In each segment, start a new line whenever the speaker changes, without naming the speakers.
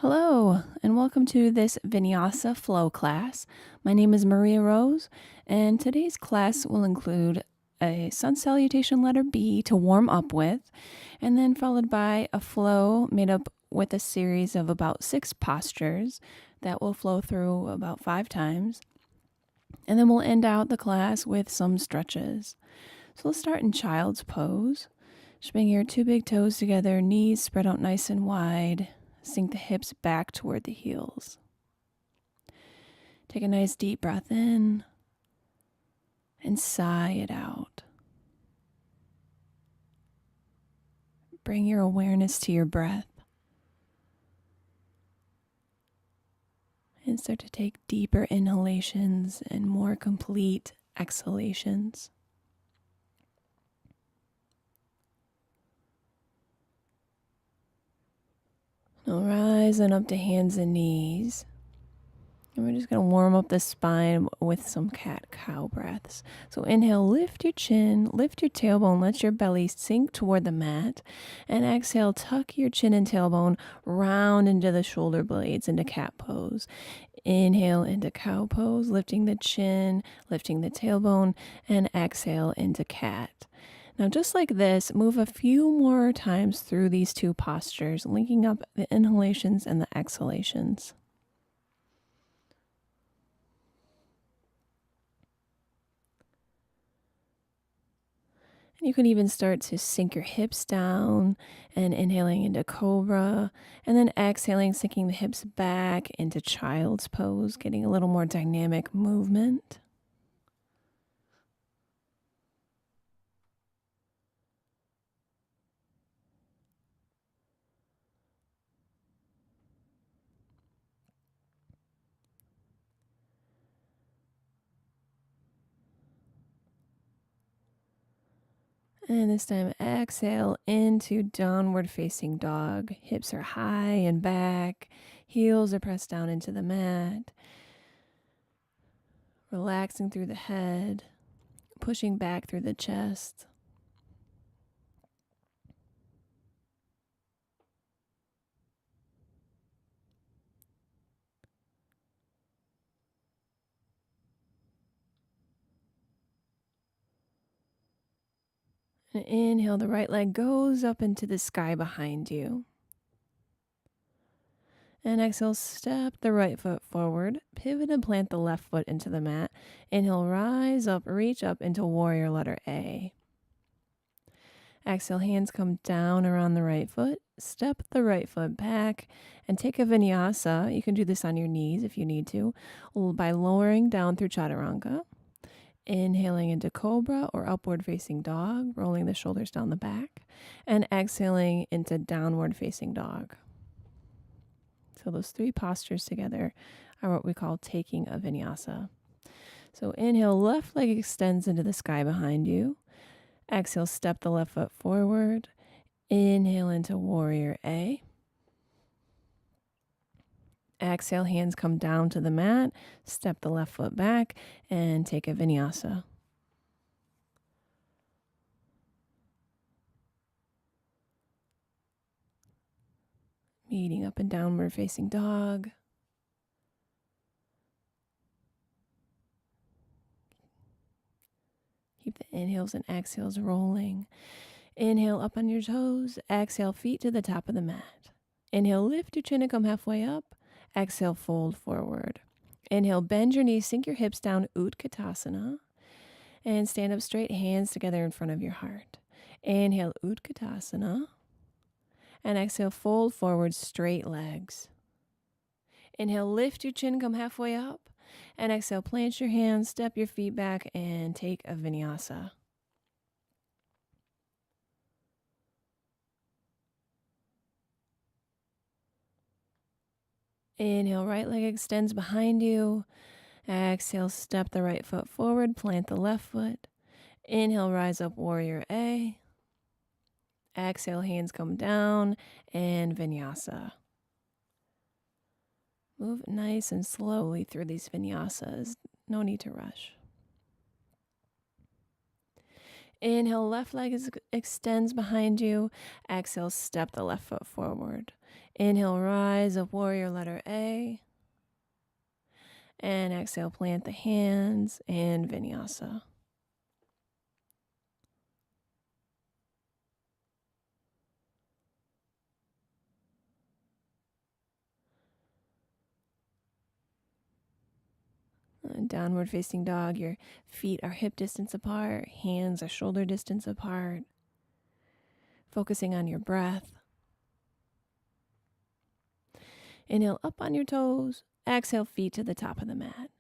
Hello, and welcome to this Vinyasa flow class. My name is Maria Rose, and today's class will include a sun salutation letter B to warm up with, and then followed by a flow made up with a series of about 6 postures that will flow through about 5 times. And then we'll end out the class with some stretches. So let's start in child's pose. Just bring your 2 big toes together, knees spread out nice and wide. Sink the hips back toward the heels. Take a nice deep breath in and sigh it out. Bring your awareness to your breath and start to take deeper inhalations and more complete exhalations. Now rise on up to hands and knees. And we're just going to warm up the spine with some cat-cow breaths. So inhale, lift your chin, lift your tailbone, let your belly sink toward the mat. And exhale, tuck your chin and tailbone round into the shoulder blades into cat pose. Inhale into cow pose, lifting the chin, lifting the tailbone, and exhale into cat. Now, just like this, move a few more times through these 2 postures, linking up the inhalations and the exhalations. And you can even start to sink your hips down and inhaling into cobra, and then exhaling, sinking the hips back into child's pose, getting a little more dynamic movement. And this time, exhale into downward facing dog. Hips are high and back. Heels are pressed down into the mat. Relaxing through the head. Pushing back through the chest. And inhale, the right leg goes up into the sky behind you. And exhale, step the right foot forward, pivot and plant the left foot into the mat. Inhale, rise up, reach up into warrior letter A. Exhale, hands come down around the right foot, step the right foot back, and take a vinyasa. You can do this on your knees if you need to, by lowering down through chaturanga. Inhaling into cobra or upward facing dog, rolling the shoulders down the back, and exhaling into downward facing dog. So those 3 postures together are what we call taking a vinyasa. So inhale, left leg extends into the sky behind you. Exhale, step the left foot forward. Inhale into warrior A. Exhale, hands come down to the mat. Step the left foot back and take a vinyasa. Meeting up and downward facing dog. Keep the inhales and exhales rolling. Inhale up on your toes. Exhale, feet to the top of the mat. Inhale, lift your chin and come halfway up. Exhale, fold forward. Inhale, bend your knees, sink your hips down, Utkatasana. And stand up straight, hands together in front of your heart. Inhale, Utkatasana. And exhale, fold forward, straight legs. Inhale, lift your chin, come halfway up. And exhale, plant your hands, step your feet back, and take a vinyasa. Inhale, right leg extends behind you. Exhale, step the right foot forward, plant the left foot. Inhale, rise up, warrior A. Exhale, hands come down, and vinyasa. Move nice and slowly through these vinyasas. No need to rush. Inhale, left leg extends behind you. Exhale, step the left foot forward. Inhale, rise up, warrior letter A. And exhale, plant the hands and vinyasa. Downward facing dog, your feet are hip distance apart, hands are shoulder distance apart. Focusing on your breath. Inhale up on your toes. Exhale, feet to the top of the mat.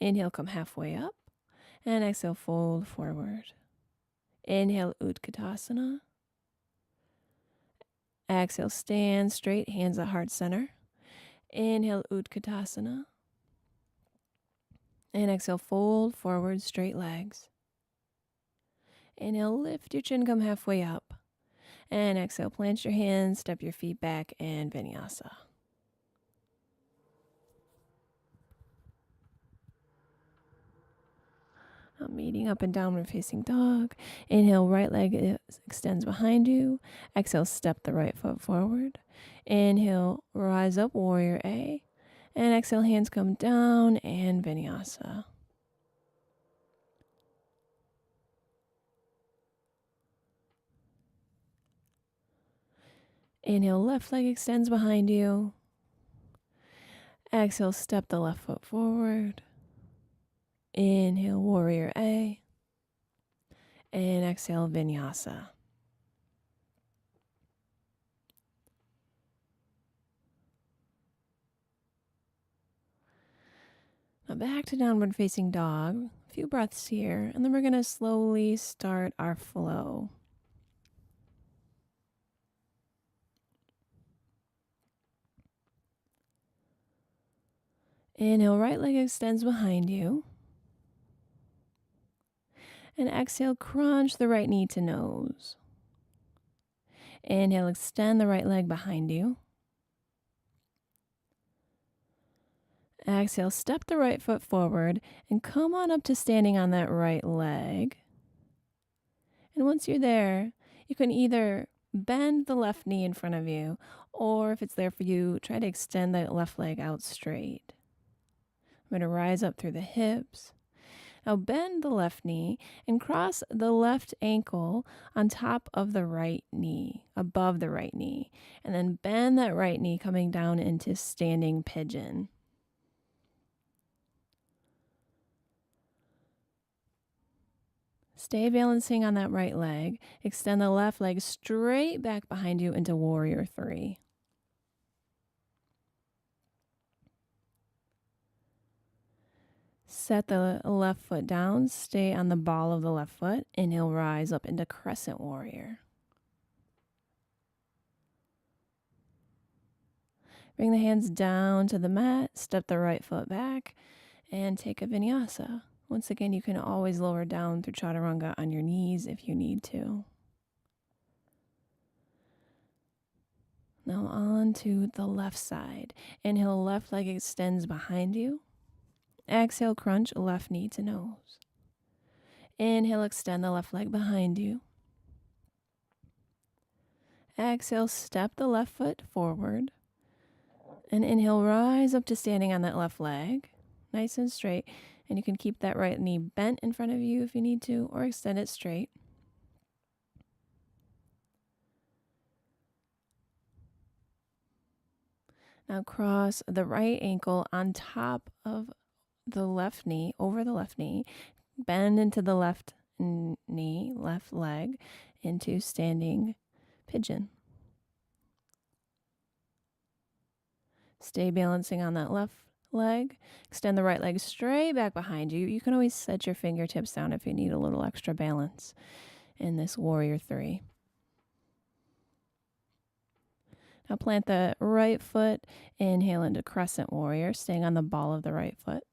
Inhale, come halfway up. And exhale, fold forward. Inhale, Utkatasana. Exhale, stand straight, hands at heart center. Inhale, Utkatasana. And exhale, fold forward, straight legs. Inhale, lift your chin, come halfway up. And exhale, plant your hands, step your feet back, and vinyasa. Meeting up and downward facing dog. Inhale, right leg extends behind you. Exhale, step the right foot forward. Inhale, rise up, warrior A. And exhale, hands come down and vinyasa. Inhale, left leg extends behind you. Exhale, step the left foot forward. Inhale, warrior A. And exhale, vinyasa. Now back to downward facing dog. A few breaths here, and then we're going to slowly start our flow. Inhale, right leg extends behind you. And exhale, crunch the right knee to nose. Inhale, extend the right leg behind you. Exhale, step the right foot forward and come on up to standing on that right leg. And once you're there, you can either bend the left knee in front of you, or if it's there for you, try to extend that left leg out straight. I'm going to rise up through the hips. Now bend the left knee and cross the left ankle on top of the right knee, above the right knee. And then bend that right knee coming down into standing pigeon. Stay balancing on that right leg. Extend the left leg straight back behind you into warrior 3. Set the left foot down. Stay on the ball of the left foot. Inhale, rise up into crescent warrior. Bring the hands down to the mat. Step the right foot back and take a vinyasa. Once again, you can always lower down through chaturanga on your knees if you need to. Now on to the left side. Inhale, left leg extends behind you. Exhale, crunch left knee to nose. Inhale, extend the left leg behind you. Exhale, step the left foot forward. And inhale, rise up to standing on that left leg. Nice and straight. And you can keep that right knee bent in front of you if you need to, or extend it straight. Now cross the right ankle on top of the left knee, over the left knee. Bend into the left knee, left leg, into standing pigeon. Stay balancing on that left leg. Extend the right leg straight back behind you. You can always set your fingertips down if you need a little extra balance in this warrior 3. Now plant the right foot, inhale into crescent warrior, staying on the ball of the right foot.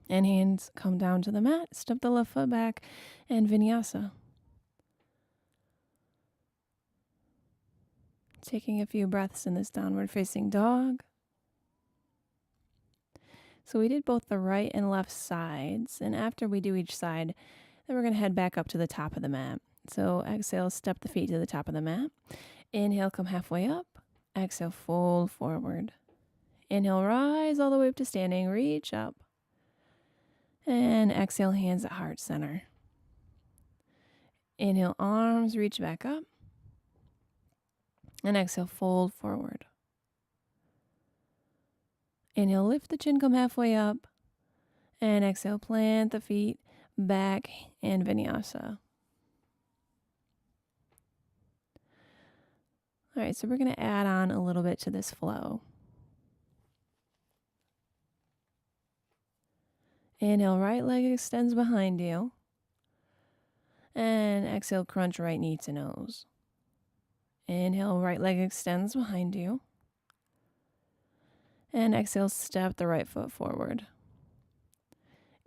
And hands come down to the mat, step the left foot back, and vinyasa. Taking a few breaths in this downward facing dog. So we did both the right and left sides, and after we do each side, then we're going to head back up to the top of the mat. So exhale, step the feet to the top of the mat. Inhale, come halfway up. Exhale, fold forward. Inhale, rise all the way up to standing. Reach up. And exhale, hands at heart center. Inhale, arms reach back up. And exhale, fold forward. Inhale, lift the chin, come halfway up. And exhale, plant the feet back and vinyasa. All right, so we're going to add on a little bit to this flow. Inhale, right leg extends behind you. And exhale, crunch right knee to nose. Inhale, right leg extends behind you. And exhale, step the right foot forward.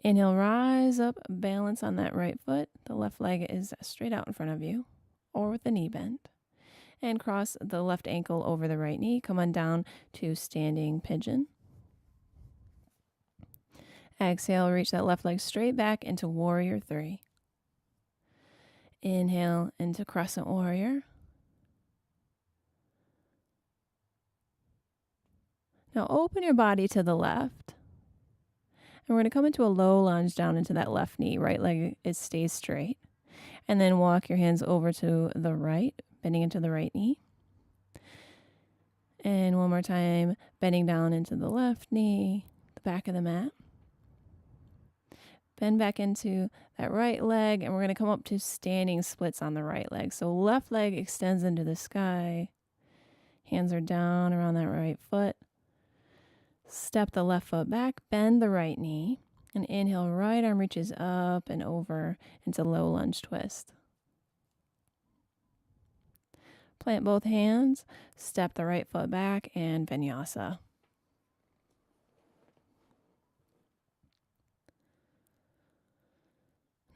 Inhale, rise up, balance on that right foot. The left leg is straight out in front of you or with the knee bent. And cross the left ankle over the right knee. Come on down to standing pigeon. Exhale, reach that left leg straight back into warrior 3. Inhale into crescent warrior. Now open your body to the left. And we're going to come into a low lunge down into that left knee. Right leg stays straight. And then walk your hands over to the right, bending into the right knee. And one more time, bending down into the left knee, the back of the mat. Bend back into that right leg, and we're going to come up to standing splits on the right leg. So left leg extends into the sky. Hands are down around that right foot. Step the left foot back, bend the right knee, and inhale, right arm reaches up and over into low lunge twist. Plant both hands, step the right foot back, and vinyasa.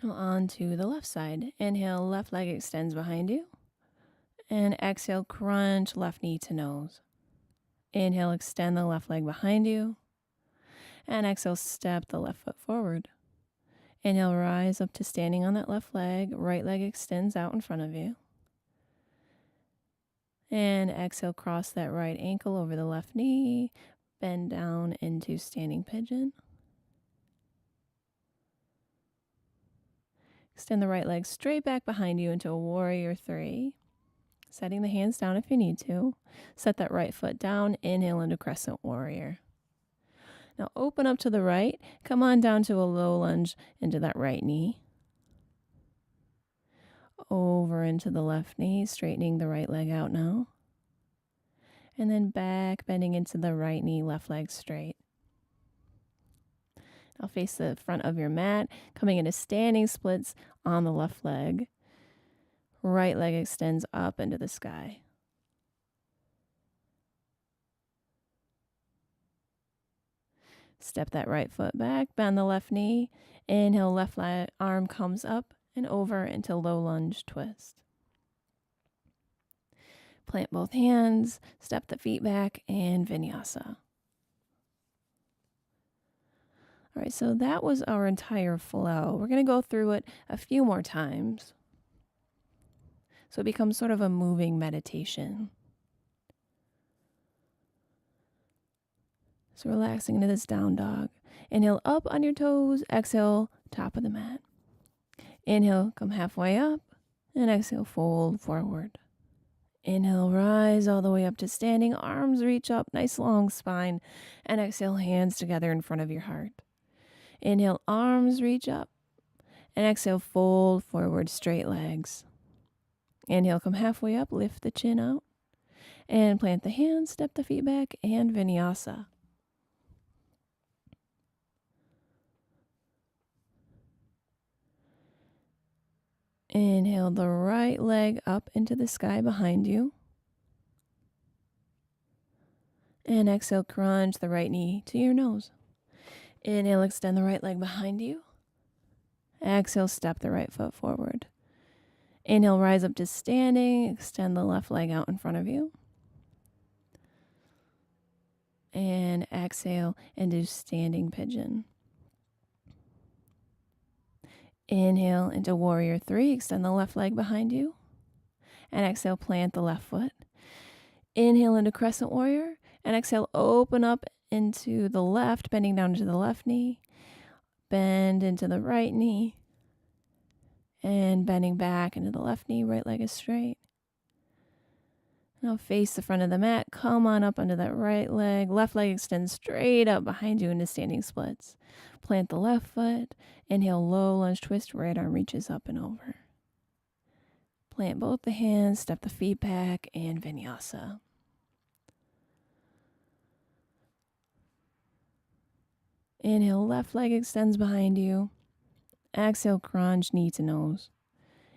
Now on to the left side. Inhale, left leg extends behind you. And exhale, crunch left knee to nose. Inhale, extend the left leg behind you. And exhale, step the left foot forward. Inhale, rise up to standing on that left leg. Right leg extends out in front of you. And exhale, cross that right ankle over the left knee. Bend down into standing pigeon. Extend the right leg straight back behind you into a warrior 3. Setting the hands down if you need to. Set that right foot down. Inhale into crescent warrior. Now open up to the right. Come on down to a low lunge into that right knee. Over into the left knee, straightening the right leg out now. And then back, bending into the right knee, left leg straight. Now face the front of your mat, coming into standing splits on the left leg. Right leg extends up into the sky. Step that right foot back, bend the left knee. Inhale, left arm comes up and over into low lunge twist. Plant both hands, step the feet back, and vinyasa. All right, so that was our entire flow. We're going to go through it a few more times. So it becomes sort of a moving meditation. So relaxing into this down dog. Inhale up on your toes, exhale, top of the mat. Inhale, come halfway up, and exhale, fold forward. Inhale, rise all the way up to standing, arms reach up, nice long spine, and exhale, hands together in front of your heart. Inhale, arms reach up, and exhale, fold forward, straight legs. Inhale, come halfway up, lift the chin out, and plant the hands, step the feet back, and vinyasa. Inhale the right leg up into the sky behind you. And exhale, crunch the right knee to your nose. Inhale, extend the right leg behind you. Exhale, step the right foot forward. Inhale, rise up to standing. Extend the left leg out in front of you. And exhale into standing pigeon. Inhale into warrior 3. Extend the left leg behind you. And exhale, plant the left foot. Inhale into crescent warrior. And exhale, open up into the left, bending down into the left knee. Bend into the right knee. And bending back into the left knee, right leg is straight. Now face the front of the mat. Come on up under that right leg. Left leg extends straight up behind you into standing splits. Plant the left foot. Inhale, low lunge twist. Right arm reaches up and over. Plant both the hands. Step the feet back and Vinyasa. Inhale, left leg extends behind you. Exhale, crunch, knee to nose.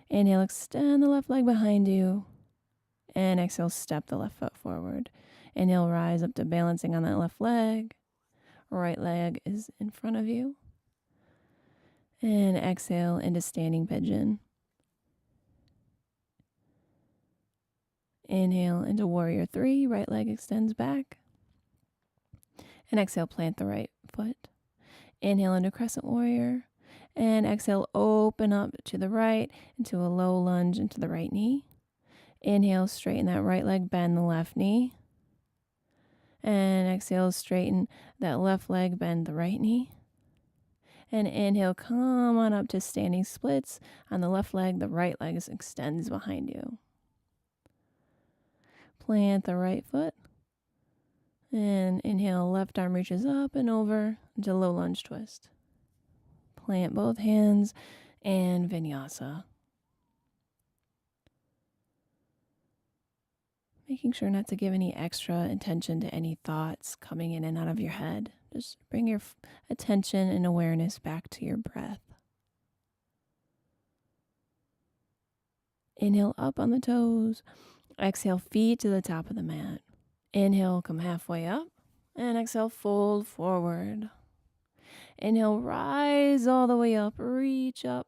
Inhale, extend the left leg behind you. And exhale, step the left foot forward. Inhale, rise up to balancing on that left leg. Right leg is in front of you. And exhale into standing pigeon. Inhale into warrior 3. Right leg extends back. And exhale, plant the right foot. Inhale into crescent warrior. And exhale, open up to the right into a low lunge into the right knee. Inhale, straighten that right leg, bend the left knee. And exhale, straighten that left leg, bend the right knee. And inhale, come on up to standing splits on the left leg. The right leg extends behind you. Plant the right foot. And inhale, left arm reaches up and over into low lunge twist. Plant both hands and Vinyasa. Making sure not to give any extra attention to any thoughts coming in and out of your head. Just bring your attention and awareness back to your breath. Inhale up on the toes. Exhale, feet to the top of the mat. Inhale, come halfway up. And exhale, fold forward. Inhale, rise all the way up, reach up.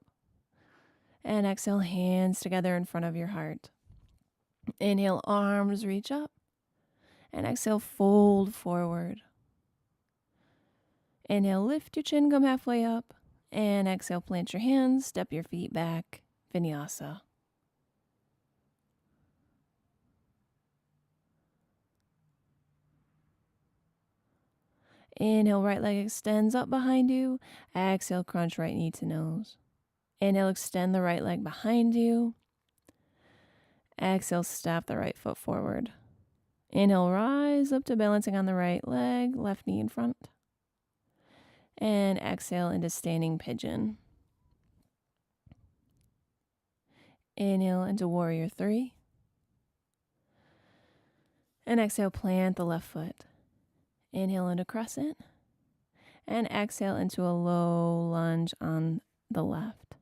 And exhale, hands together in front of your heart. Inhale, arms reach up. And exhale, fold forward. Inhale, lift your chin, come halfway up. And exhale, plant your hands, step your feet back, Vinyasa. Inhale, right leg extends up behind you. Exhale, crunch right knee to nose. Inhale, extend the right leg behind you. Exhale, step the right foot forward. Inhale, rise up to balancing on the right leg, left knee in front. And exhale into standing pigeon. Inhale into warrior 3. And exhale, plant the left foot. Inhale into crescent. And exhale into a low lunge on the left.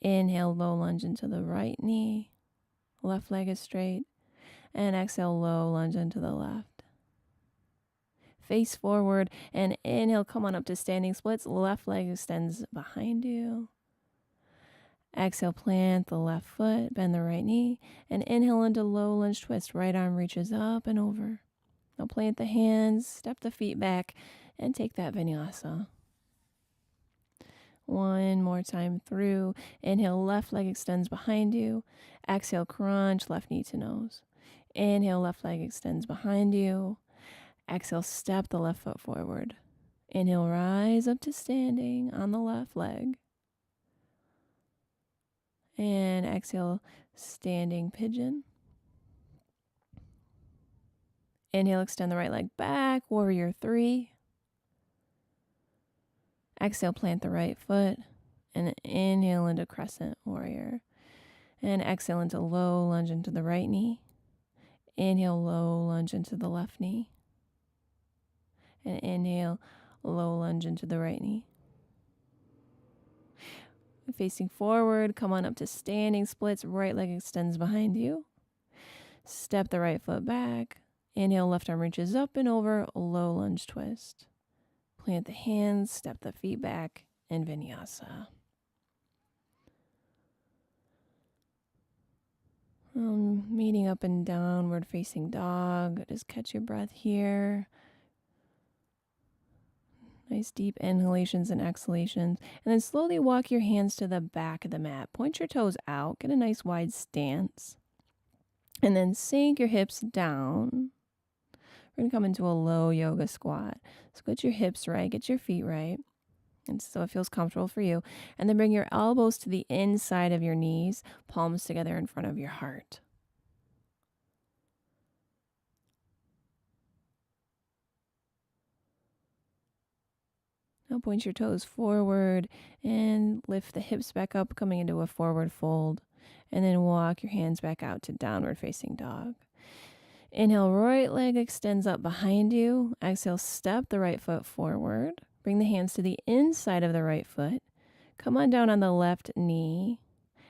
Inhale, low lunge into the right knee. Left leg is straight. And exhale, low lunge into the left. Face forward and inhale, come on up to standing splits. Left leg extends behind you. Exhale, plant the left foot, bend the right knee, and inhale into low lunge twist. Right arm reaches up and over. Now plant the hands, step the feet back, and take that Vinyasa. One more time through. Inhale, left leg extends behind you. Exhale, crunch, left knee to nose. Inhale, left leg extends behind you. Exhale, step the left foot forward. Inhale, rise up to standing on the left leg. And exhale, standing pigeon. Inhale, extend the right leg back, warrior 3. Exhale, plant the right foot. And inhale into crescent warrior. And exhale into low lunge into the right knee. Inhale, low lunge into the left knee. And inhale, low lunge into the right knee. Facing forward, come on up to standing splits. Right leg extends behind you. Step the right foot back. Inhale, left arm reaches up and over, low lunge twist. Plant the hands, step the feet back, and Vinyasa. Meeting up and downward facing dog. Just catch your breath here. Nice deep inhalations and exhalations. And then slowly walk your hands to the back of the mat. Point your toes out. Get a nice wide stance. And then sink your hips down. We're going to come into a low yoga squat. So get your hips right, get your feet right, and so it feels comfortable for you. And then bring your elbows to the inside of your knees, palms together in front of your heart. Now point your toes forward and lift the hips back up, coming into a forward fold. And then walk your hands back out to downward facing dog. Inhale, right leg extends up behind you. Exhale, step the right foot forward. Bring the hands to the inside of the right foot. Come on down on the left knee.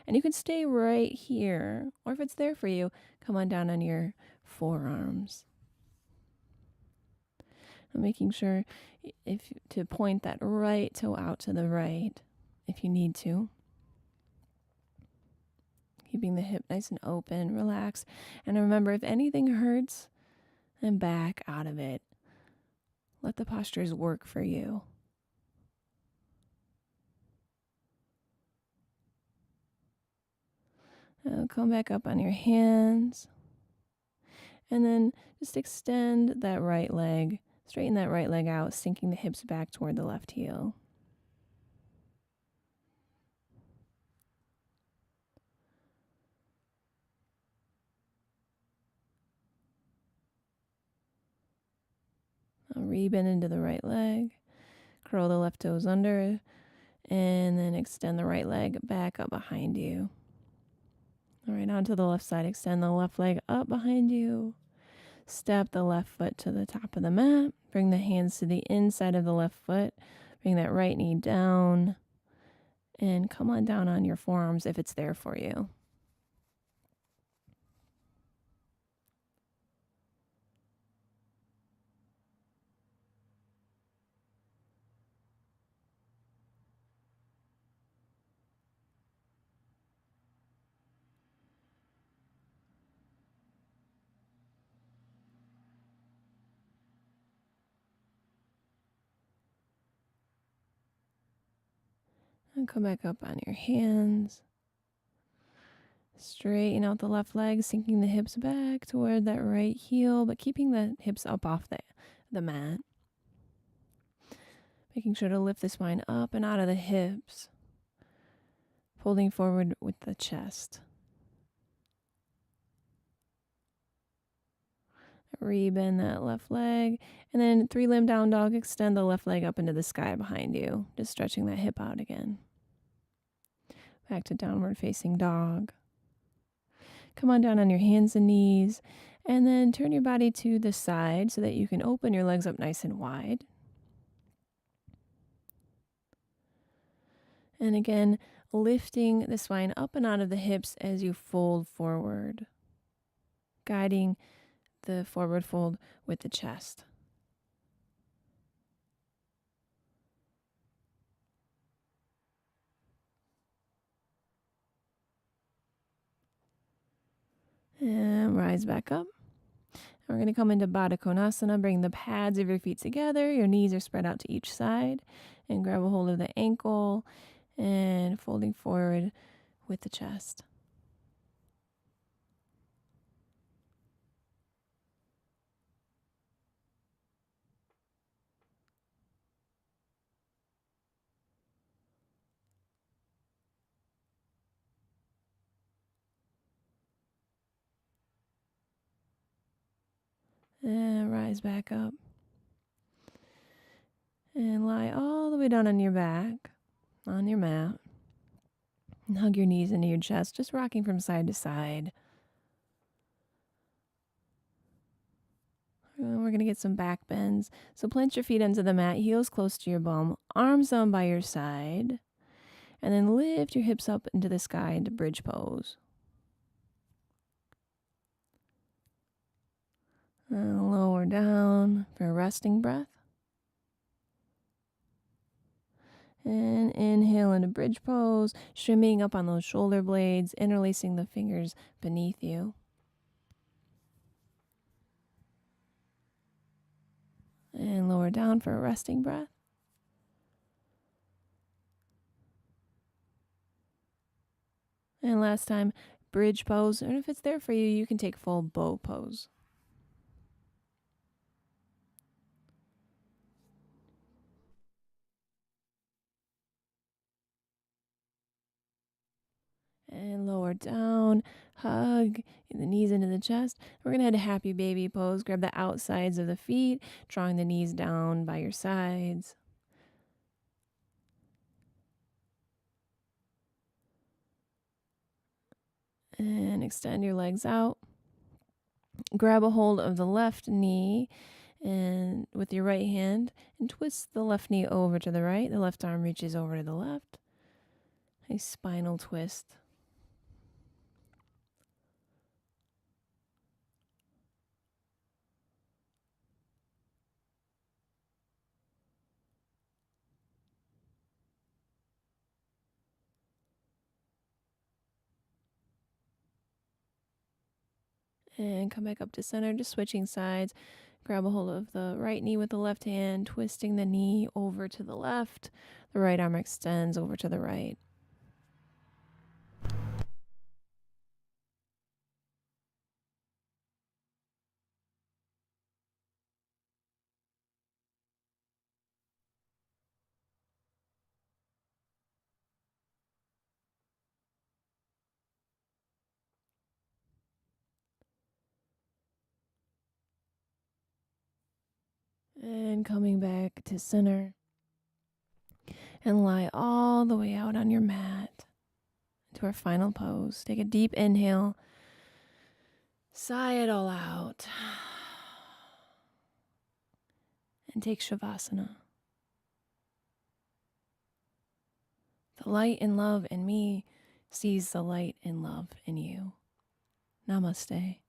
And you can stay right here. Or if it's there for you, come on down on your forearms. I'm making sure to point that right toe out to the right if you need to. Keeping the hip nice and open, relax. And remember, if anything hurts, then back out of it. Let the postures work for you. Now come back up on your hands. And then just extend that right leg. Straighten that right leg out, sinking the hips back toward the left heel. Now rebend into the right leg. Curl the left toes under. And then extend the right leg back up behind you. All right, onto the left side. Extend the left leg up behind you. Step the left foot to the top of the mat. Bring the hands to the inside of the left foot. Bring that right knee down. And come on down on your forearms if it's there for you. And come back up on your hands. Straighten out the left leg, sinking the hips back toward that right heel, but keeping the hips up off the mat. Making sure to lift the spine up and out of the hips. Folding forward with the chest. Rebend that left leg. And then 3-limb down dog. Extend the left leg up into the sky behind you. Just stretching that hip out again. Back to downward facing dog. Come on down on your hands and knees. And then turn your body to the side so that you can open your legs up nice and wide. And again, lifting the spine up and out of the hips as you fold forward. Guiding the forward fold with the chest. And rise back up. We're going to come into Baddha Konasana. Bring the pads of your feet together. Your knees are spread out to each side. And grab a hold of the ankle. And folding forward with the chest. And rise back up. And lie all the way down on your back, on your mat. And hug your knees into your chest, just rocking from side to side. And we're going to get some back bends. So plant your feet into the mat, heels close to your bum, arms down by your side. And then lift your hips up into the sky into bridge pose. And lower down for a resting breath. And inhale into bridge pose, shimmying up on those shoulder blades, interlacing the fingers beneath you. And lower down for a resting breath. And last time, bridge pose. And if it's there for you, you can take full bow pose. And lower down, hug the knees into the chest. We're going to head to happy baby pose. Grab the outsides of the feet, drawing the knees down by your sides. And extend your legs out. Grab a hold of the left knee and with your right hand and twist the left knee over to the right. The left arm reaches over to the left. A spinal twist. And come back up to center, just switching sides. Grab a hold of the right knee with the left hand, twisting the knee over to the left. The right arm extends over to the right. And coming back to center. And lie all the way out on your mat to our final pose. Take a deep inhale. Sigh it all out. And take Shavasana. The light and love in me sees the light and love in you. Namaste.